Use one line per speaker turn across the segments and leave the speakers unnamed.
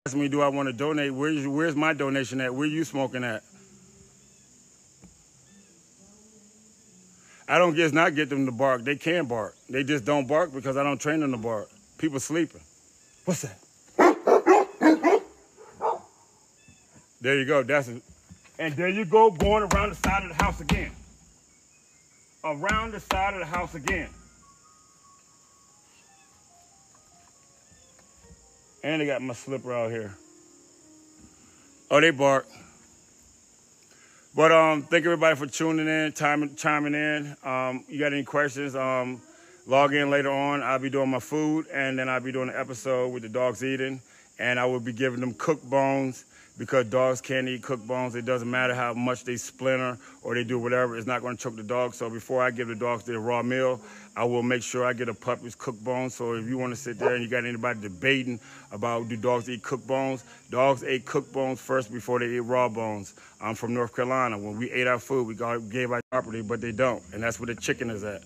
Ask me, do I want to donate? Where's my donation at? Where you smoking at? I don't just not get them to bark. They can bark. They just don't bark because I don't train them to bark. People sleeping. What's that? There you go. That's it. And there you go, going around the side of the house again. Around the side of the house again. And they got my slipper out here. Oh, they bark. But thank everybody for tuning in, chiming in. You got any questions? Log in later on. I'll be doing my food, and then I'll be doing an episode with the dogs eating. And I will be giving them cooked bones because dogs can't eat cooked bones. It doesn't matter how much they splinter or they do whatever. It's not going to choke the dog. So before I give the dogs their raw meal, I will make sure I get a puppy's cooked bones. So if you want to sit there and you got anybody debating about do dogs eat cooked bones, dogs ate cooked bones first before they eat raw bones. I'm from North Carolina. When we ate our food, we gave our property, but they don't. And that's where the chicken is at.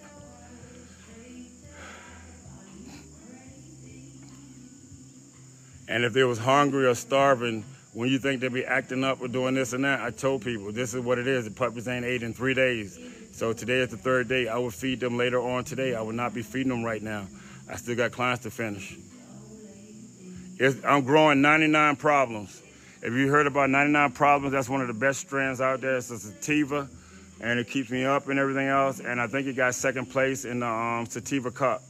And if they was hungry or starving, when you think they be acting up or doing this and that, I told people, this is what it is. The puppies ain't ate in 3 days. So today is the 3rd day. I will feed them later on today. I will not be feeding them right now. I still got clients to finish. I'm growing 99 problems. If you heard about 99 problems, that's one of the best strands out there. It's a sativa, and it keeps me up and everything else. And I think it got 2nd place in the sativa cup.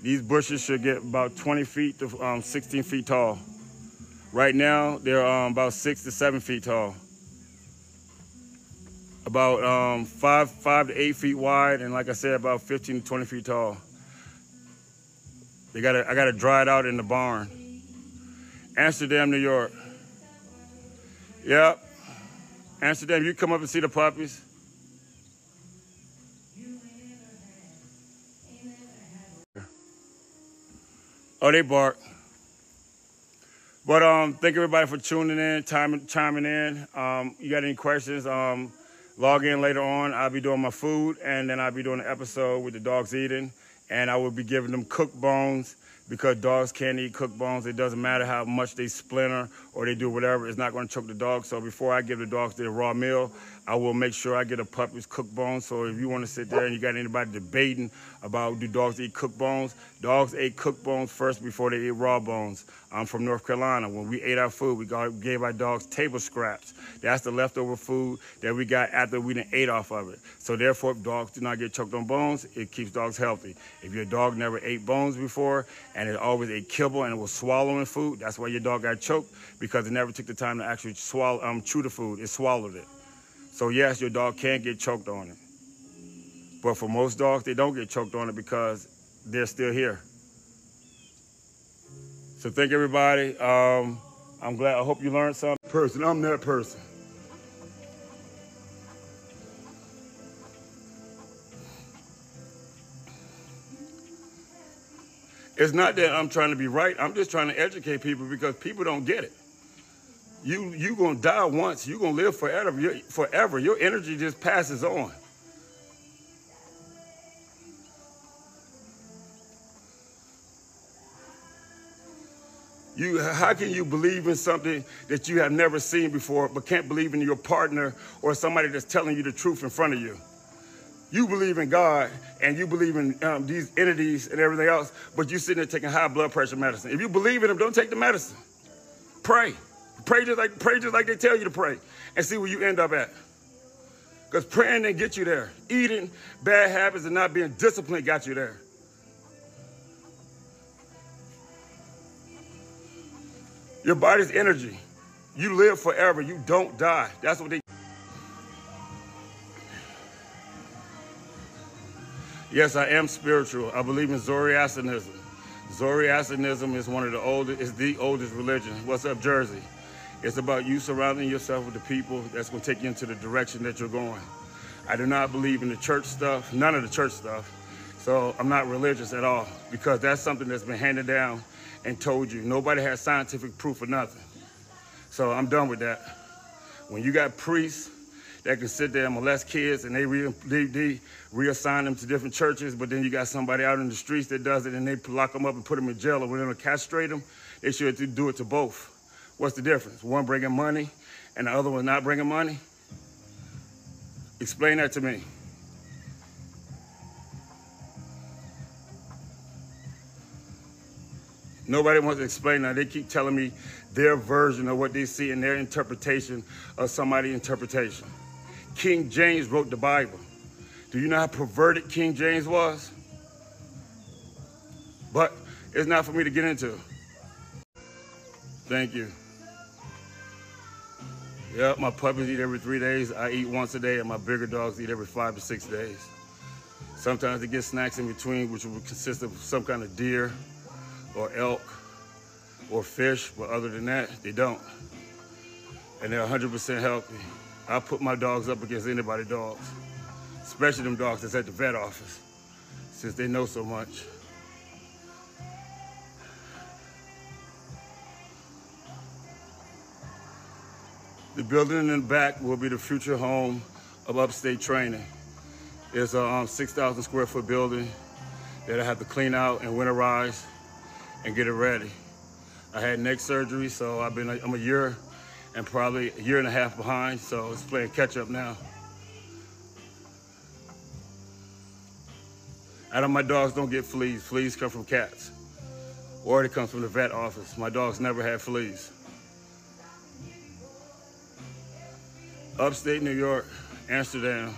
These bushes should get about 20 feet to 16 feet tall. Right now, they're about 6 to 7 feet tall. About 5 to 8 feet wide, and like I said, about 15 to 20 feet tall. I gotta dry it out in the barn. Amsterdam, New York. Yep. Amsterdam, you come up and see the puppies. Oh, they bark. But thank everybody for tuning in, chiming in. You got any questions? Log in later on. I'll be doing my food, and then I'll be doing an episode with the dogs eating. And I will be giving them cooked bones because dogs can't eat cooked bones. It doesn't matter how much they splinter or they do whatever. It's not going to choke the dog. So before I give the dogs their raw meal, I will make sure I get a puppy's cooked bones. So if you want to sit there and you got anybody debating about do dogs eat cooked bones, dogs ate cooked bones first before they eat raw bones. I'm from North Carolina. When we ate our food, we gave our dogs table scraps. That's the leftover food that we got after we done ate off of it. So therefore, if dogs do not get choked on bones, it keeps dogs healthy. If your dog never ate bones before and it always ate kibble and it was swallowing food, that's why your dog got choked, because it never took the time to actually chew the food. It swallowed it. So yes, your dog can get choked on it. But for most dogs, they don't get choked on it because they're still here. So thank everybody. I'm glad. I hope you learned something. I'm that person. It's not that I'm trying to be right. I'm just trying to educate people because people don't get it. You gonna die once. You gonna live forever. Forever. Your energy just passes on. How can you believe in something that you have never seen before, but can't believe in your partner or somebody that's telling you the truth in front of you? You believe in God and you believe in these entities and everything else, but you're sitting there taking high blood pressure medicine. If you believe in them, don't take the medicine. Pray. Pray just like they tell you to pray, and see where you end up at. Because praying didn't get you there. Eating, bad habits, and not being disciplined got you there. Your body's energy. You live forever. You don't die. That's what they... Yes, I am spiritual. I believe in Zoroastrianism. Zoroastrianism is one of the oldest, is the oldest religion. What's up, Jersey? It's about you surrounding yourself with the people that's going to take you into the direction that you're going. I do not believe in the church stuff, none of the church stuff. So I'm not religious at all, because that's something that's been handed down and told you. Nobody has scientific proof of nothing. So I'm done with that. When you got priests that can sit there and molest kids and they reassign them to different churches, but then you got somebody out in the streets that does it and they lock them up and put them in jail, or when they're gonna castrate them, they should do it to both. What's the difference? One bringing money and the other one not bringing money? Explain that to me. Nobody wants to explain that. They keep telling me their version of what they see and their interpretation of somebody's interpretation. King James wrote the Bible. Do you know how perverted King James was? But it's not for me to get into. Thank you. Yep, my puppies eat every 3 days. I eat once a day, and my bigger dogs eat every 5 to 6 days. Sometimes they get snacks in between, which will consist of some kind of deer or elk or fish, but other than that, they don't. And they're 100% healthy. I put my dogs up against anybody's dogs, especially them dogs that's at the vet office, since they know so much. The building in the back will be the future home of Upstate Training. It's a 6,000 square foot building that I have to clean out and winterize and get it ready. I had neck surgery, so I'm a year and probably a year and a half behind, so it's playing catch up now. Out of my dogs don't get fleas. Fleas come from cats, or they come from the vet office. My dogs never had fleas. Upstate New York, Amsterdam,